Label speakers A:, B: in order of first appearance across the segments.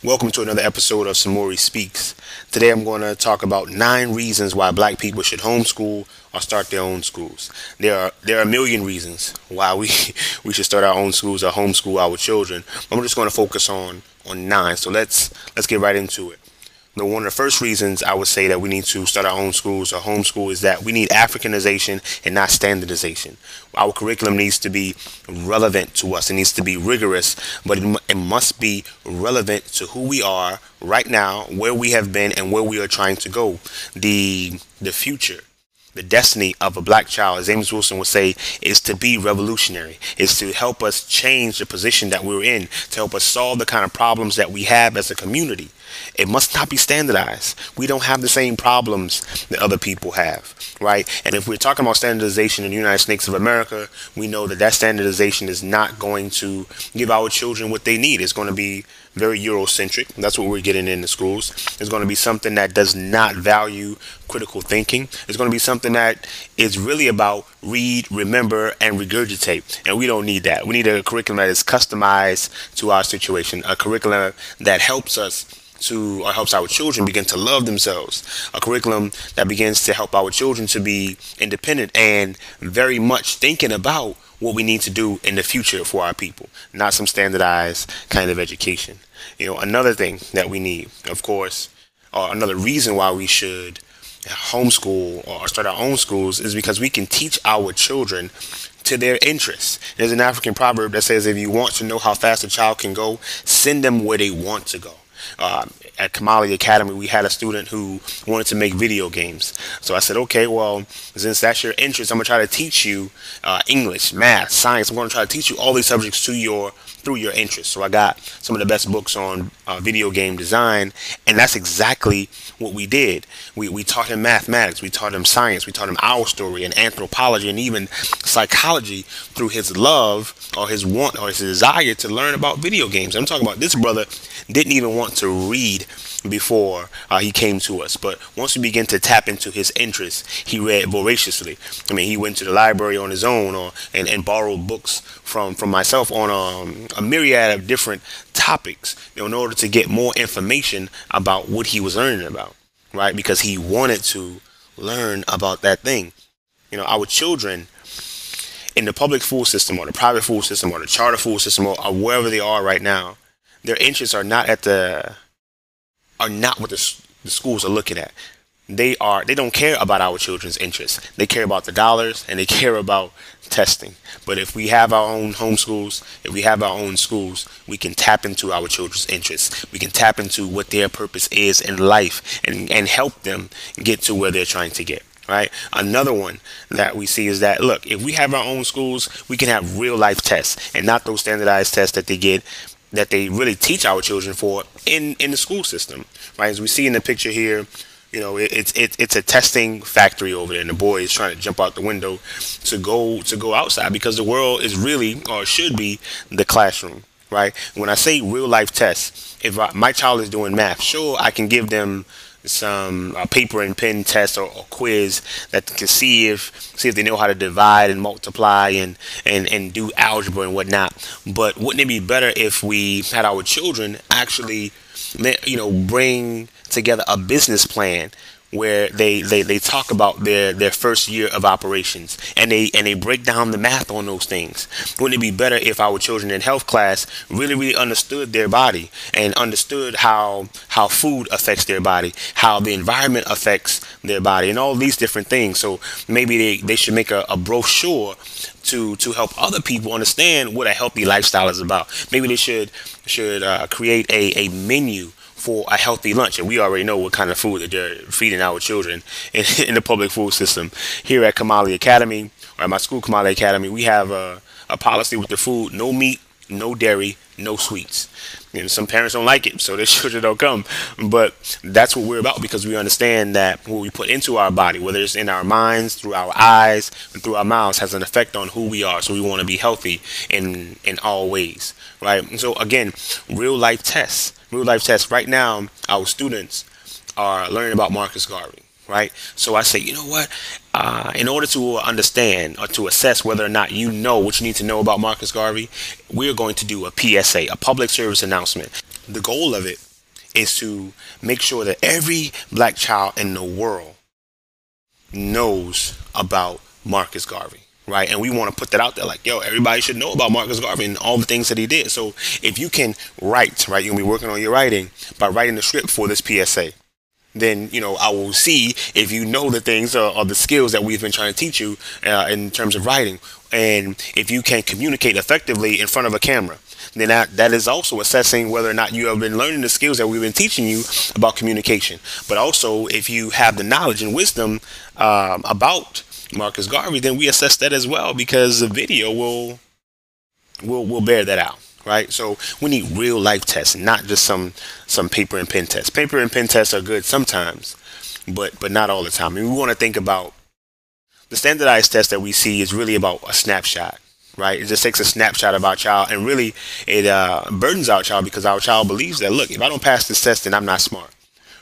A: Welcome to another episode of Samori Speaks. Today I'm going to talk about 9 reasons why black people should homeschool or start their own schools. There are a million reasons why we we should start our own schools or homeschool our children. I'm just going to focus on 9. So let's get right into it. One of the first reasons I would say that we need to start our own schools or homeschool is that we need Africanization and not standardization. Our curriculum needs to be relevant to us. It needs to be rigorous, but it must be relevant to who we are right now, where we have been, and where we are trying to go. The future, the destiny of a black child, as James Wilson would say, is to be revolutionary, is to help us change the position that we're in, to help us solve the kind of problems that we have as a community. It must not be standardized. We don't have the same problems that other people have, right? And if we're talking about standardization in the United States of America, we know that standardization is not going to give our children what they need. It's going to be very Eurocentric. That's what we're getting in the schools. It's going to be something that does not value critical thinking. It's going to be something that is really about read, remember, and regurgitate. And we don't need that. We need a curriculum that is customized to our situation, a curriculum that helps us or helps our children begin to love themselves, a curriculum that begins to help our children to be independent and very much thinking about what we need to do in the future for our people, not some standardized kind of education. Another thing that we need, of course, or another reason why we should homeschool or start our own schools is because we can teach our children to their interests. There's an African proverb that says, if you want to know how fast a child can go, send them where they want to go. At Kamali Academy, we had a student who wanted to make video games. So I said, okay, well, since that's your interest, I'm going to try to teach you English, math, science. I'm going to try to teach you all these subjects through your interests. So I got some of the best books on video game design, and that's exactly what we did. We taught him mathematics, we taught him science, we taught him our story and anthropology and even psychology through his love or his want or his desire to learn about video games. I'm talking about this brother didn't even want to read before he came to us, but once we began to tap into his interests, he read voraciously. I mean, he went to the library on his own and borrowed books from myself on a myriad of different topics, in order to get more information about what he was learning about, right? Because he wanted to learn about that thing. Our children in the public school system or the private school system or the charter school system or wherever they are right now, their interests are not what the schools are looking at. They don't care about our children's interests. They care about the dollars and they care about testing. But if we have our own homeschools, if we have our own schools, we can tap into our children's interests. We can tap into what their purpose is in life and help them get to where they're trying to get. Right. Another one that we see is that, look, if we have our own schools, we can have real life tests and not those standardized tests that they really teach our children for in the school system. Right. As we see in the picture here, it's a testing factory over there, and the boy is trying to jump out the window to go outside because the world is really, or should be, the classroom. Right. When I say real life tests, if my child is doing math, sure, I can give them some paper and pen test or quiz that can see if they know how to divide and multiply and do algebra and whatnot. But wouldn't it be better if we had our children actually bring together a business plan where they talk about their first year of operations and they break down the math on those things? Wouldn't it be better if our children in health class really understood their body and understood how food affects their body, how the environment affects their body, and all these different things? So maybe they should make a brochure to help other people understand what a healthy lifestyle is about. Maybe they should create a menu for a healthy lunch, and we already know what kind of food that they're feeding our children in the public food system. Here at Kamali Academy, or at my school, Kamali Academy, we have a policy with the food: no meat, no dairy, no sweets. Some parents don't like it, so their children don't come. But that's what we're about, because we understand that what we put into our body, whether it's in our minds, through our eyes, and through our mouths, has an effect on who we are. So we want to be healthy in all ways, right? And so again, real life tests. Right now, our students are learning about Marcus Garvey, right? So I say, you know what? In order to understand or to assess whether or not you know what you need to know about Marcus Garvey, we're going to do a PSA, a public service announcement. the goal of it is to make sure that every black child in the world knows about Marcus Garvey, right? And we want to put that out there like, yo, everybody should know about Marcus Garvey and all the things that he did. So if you can write, right, you're going to be working on your writing by writing the script for this PSA. Then, I will see if you know the things or the skills that we've been trying to teach you in terms of writing. And if you can communicate effectively in front of a camera, then that is also assessing whether or not you have been learning the skills that we've been teaching you about communication. But also, if you have the knowledge and wisdom about Marcus Garvey, then we assess that as well, because the video will bear that out. Right, so we need real life tests, not just some paper and pen tests. Paper and pen tests are good sometimes, but not all the time. And we want to think about the standardized test that we see is really about a snapshot. Right, it just takes a snapshot of our child, and really it burdens our child, because our child believes that, look, if I don't pass this test, then I'm not smart.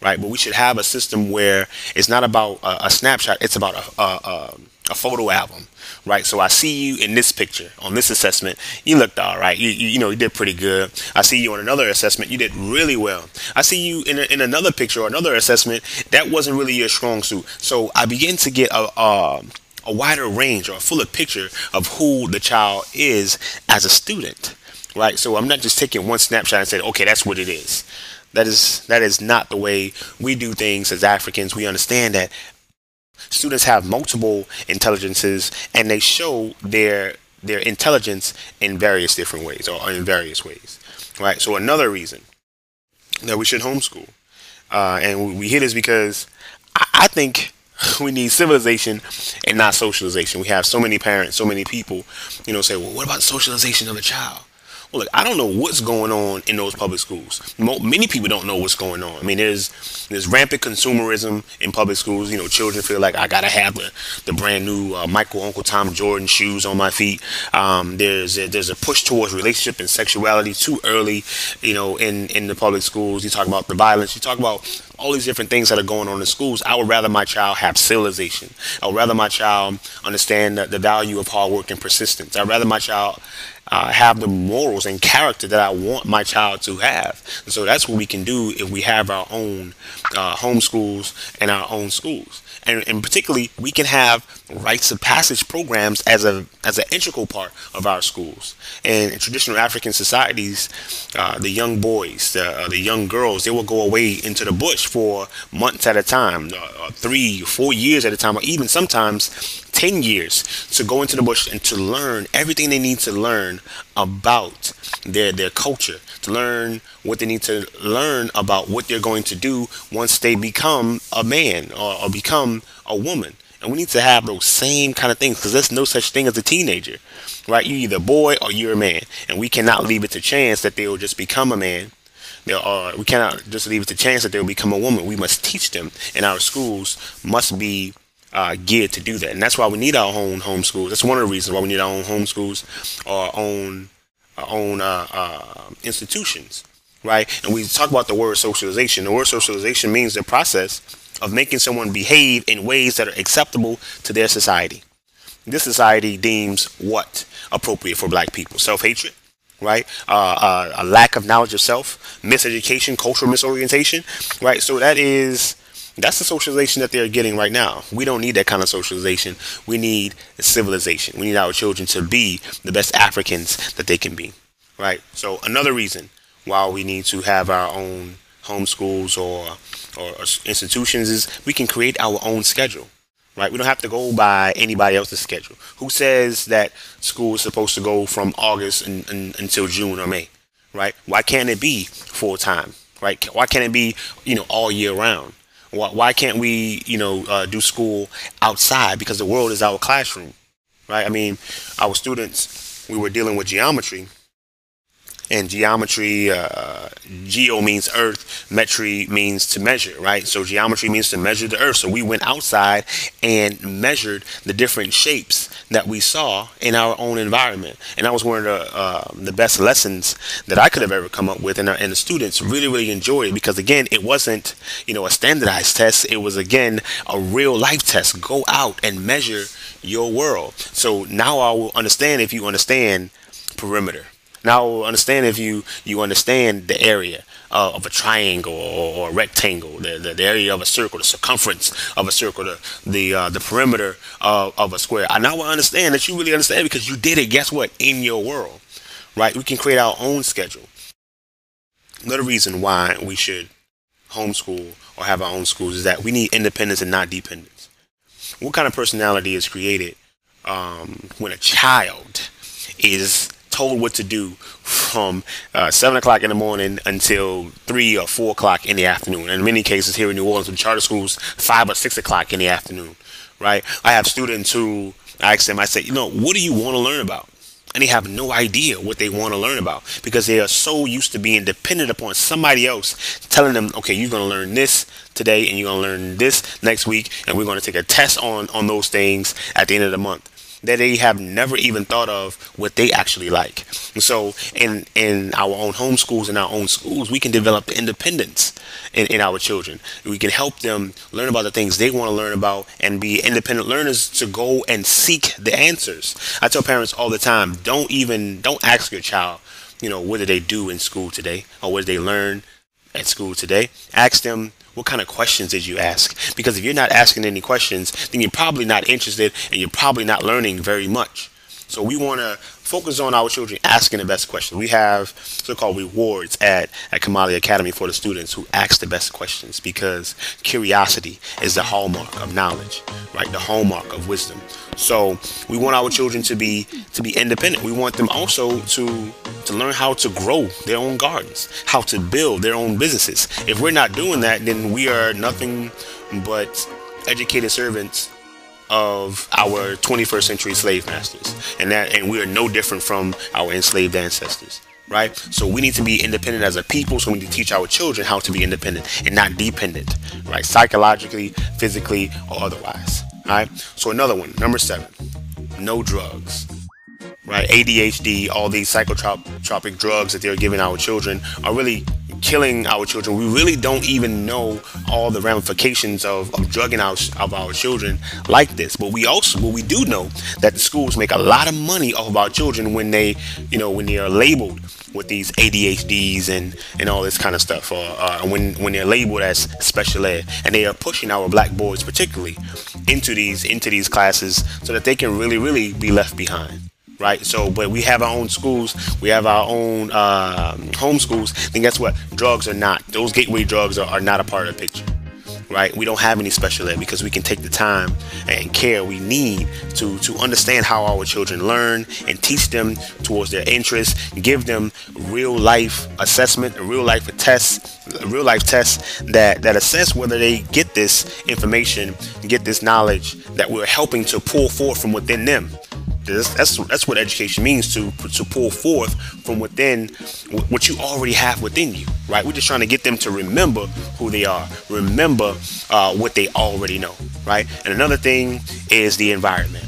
A: Right, but we should have a system where it's not about a snapshot; it's about a photo album. Right, so I see you in this picture on this assessment. You looked all right. You did pretty good. I see you on another assessment. You did really well. I see you in another picture or another assessment that wasn't really your strong suit. So I begin to get a wider range or a fuller picture of who the child is as a student. Right, so I'm not just taking one snapshot and saying, okay, that's what it is. That is not the way we do things as Africans. We understand that students have multiple intelligences, and they show their intelligence in various different ways, or in various ways. Right. So another reason that we should homeschool, and we hear this because I think we need civilization and not socialization. We have so many parents, so many people, say, well, what about socialization of a child? Well, look, I don't know what's going on in those public schools. Many people don't know what's going on. I mean, there's rampant consumerism in public schools. Children feel like I gotta have the brand new Michael Uncle Tom Jordan shoes on my feet. There's a push towards relationship and sexuality too early. In the public schools, you talk about the violence. You talk about all these different things that are going on in schools. I would rather my child have civilization. I would rather my child understand the value of hard work and persistence. I'd rather my child have the morals and character that I want my child to have. And so that's what we can do if we have our own homeschools and our own schools. And particularly, we can have rites of passage programs as an integral part of our schools. And in traditional African societies, the young boys, the young girls, they will go away into the bush for months at a time, 3 or 4 years at a time, or even sometimes 10 years, to go into the bush and to learn everything they need to learn about their culture, to learn what they need to learn about what they're going to do once they become a man or become a woman. And we need to have those same kind of things, because there's no such thing as a teenager, right? You're either a boy or you're a man, and we cannot leave it to chance that they will just become a man. We cannot just leave it to chance that they will become a woman. We must teach them, and our schools must be geared to do that. And that's why we need our own homeschools. That's one of the reasons why we need our own homeschools, or our own institutions, right? And we talk about the word socialization. The word socialization means the process of making someone behave in ways that are acceptable to their society. This society deems what appropriate for black people: self-hatred, right? A lack of knowledge of self, miseducation, cultural misorientation, right? So that's the socialization that they're getting right now. We don't need that kind of socialization. We need civilization. We need our children to be the best Africans that they can be, right? So another reason why we need to have our own homeschools or institutions is we can create our own schedule, right? We don't have to go by anybody else's schedule. Who says that school is supposed to go from August until June or May, right? Why can't it be full time, right? Why can't it be, all year round? Why can't we, do school outside? Because the world is our classroom, right? I mean, our students, we were dealing with geometry. And geometry, geo means earth, metry means to measure, right? So geometry means to measure the earth. So we went outside and measured the different shapes that we saw in our own environment. And that was one of the best lessons that I could have ever come up with. And the students really, really enjoyed it, because, again, it wasn't, a standardized test. It was, again, a real life test. Go out and measure your world. So now I will understand, if you understand perimeter. Now understand if you understand the area of a triangle or a rectangle, the area of a circle, the circumference of a circle, the perimeter of a square. I now understand that you really understand because you did it. Guess what? In your world, right? We can create our own schedule. Another reason why we should homeschool or have our own schools is that we need independence and not dependence. What kind of personality is created when a child is told what to do from 7 o'clock in the morning until 3 or 4 o'clock in the afternoon? In many cases here in New Orleans with charter schools, 5 or 6 o'clock in the afternoon, right? I have students who I ask them, I say, what do you want to learn about? And they have no idea what they want to learn about because they are so used to being dependent upon somebody else telling them, okay, you're going to learn this today and you're going to learn this next week and we're going to take a test on those things at the end of the month, that they have never even thought of what they actually like. And so in our own homeschools and our own schools, we can develop the independence in our children. We can help them learn about the things they want to learn about and be independent learners to go and seek the answers. I tell parents all the time, don't ask your child, what did they do in school today or what did they learn at school today. Ask them, what kind of questions did you ask? Because if you're not asking any questions, then you're probably not interested and you're probably not learning very much. So we want to focus on our children asking the best questions. We have so-called rewards at Camara Academy for the students who ask the best questions because curiosity is the hallmark of knowledge, right? The hallmark of wisdom. So we want our children to be independent. We want them also to learn how to grow their own gardens, how to build their own businesses. If we're not doing that, then we are nothing but educated servants of our 21st century slave masters, and we are no different from our enslaved ancestors, right? So we need to be independent as a people, so we need to teach our children how to be independent and not dependent, right? Psychologically, physically, or otherwise. All right. So another one, number 7, no drugs. Right, ADHD, all these psychotropic drugs that they're giving our children are really killing our children. We really don't even know all the ramifications of drugging our children like this. But we do know that the schools make a lot of money off of our children when they are labeled with these ADHDs and all this kind of stuff, or when they're labeled as special ed, and they are pushing our black boys particularly into these classes so that they can really be left behind. Right. So, but we have our own schools. We have our own home schools. Then guess what? Drugs are not. Those gateway drugs are not a part of the picture. Right. We don't have any special ed because we can take the time and care we need to understand how our children learn and teach them towards their interests. Give them real life assessment, real life tests that assess whether they get this information, get this knowledge that we're helping to pull forth from within them. That's what education means, to pull forth from within what you already have within you, right? We're just trying to get them to remember who they are, remember what they already know, right? And another thing is the environment.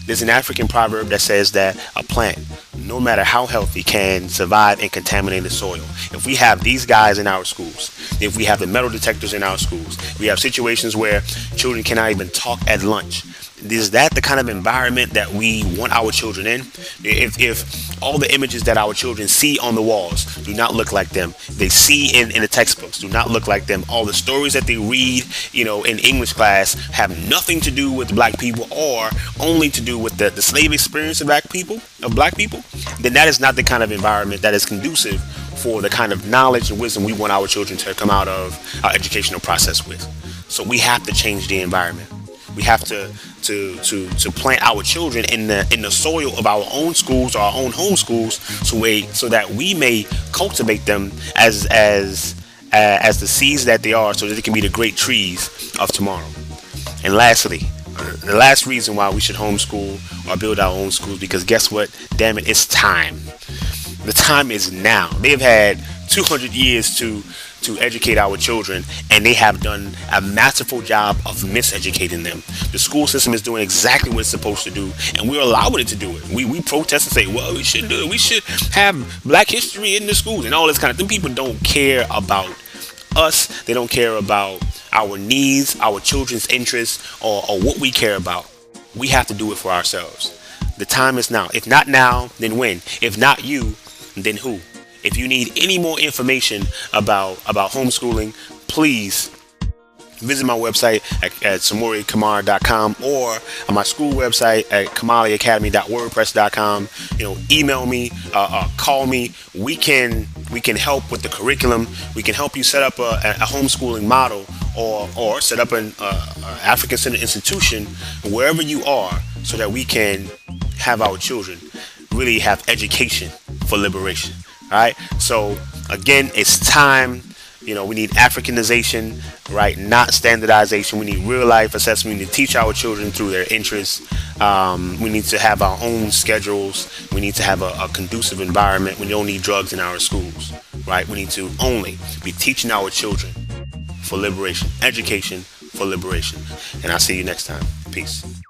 A: There's an African proverb that says that a plant, no matter how healthy, can survive in contaminated soil. If we have these guys in our schools, if we have the metal detectors in our schools, we have situations where children cannot even talk at lunch. Is that the kind of environment that we want our children in? If all the images that our children see on the walls do not look like them, they see in the textbooks do not look like them, all the stories that they read, in English class have nothing to do with black people or only to do with the slave experience of black people, then that is not the kind of environment that is conducive for the kind of knowledge and wisdom we want our children to come out of our educational process with. So we have to change the environment. We have to plant our children in the soil of our own schools, or our own home schools, so that we may cultivate them as the seeds that they are, so that they can be the great trees of tomorrow. And lastly, the last reason why we should homeschool or build our own schools, because guess what? Damn it, it's time. The time is now. They've had 200 years to educate our children, and they have done a masterful job of miseducating them. The school system is doing exactly what it's supposed to do, and we're allowing it to do it. We protest and say, well, we shouldn't do it. We should have black history in the schools and all this kind of thing. People don't care about us. They don't care about our needs, our children's interests, or what we care about. We have to do it for ourselves. The time is now. If not now, then when? If not you, then who? If you need any more information about homeschooling, please visit my website at samoricamara.com, or on my school website at kamaliacademy.wordpress.com. Email me, call me. We can help with the curriculum. We can help you set up a homeschooling model, or set up an African Center institution wherever you are, so that we can have our children really have education for liberation. All right. So again, it's time. We need Africanization, right? Not standardization. We need real life assessment. We need to teach our children through their interests. We need to have our own schedules. We need to have a conducive environment. We don't need drugs in our schools, right? We need to only be teaching our children for liberation, education for liberation. And I'll see you next time. Peace.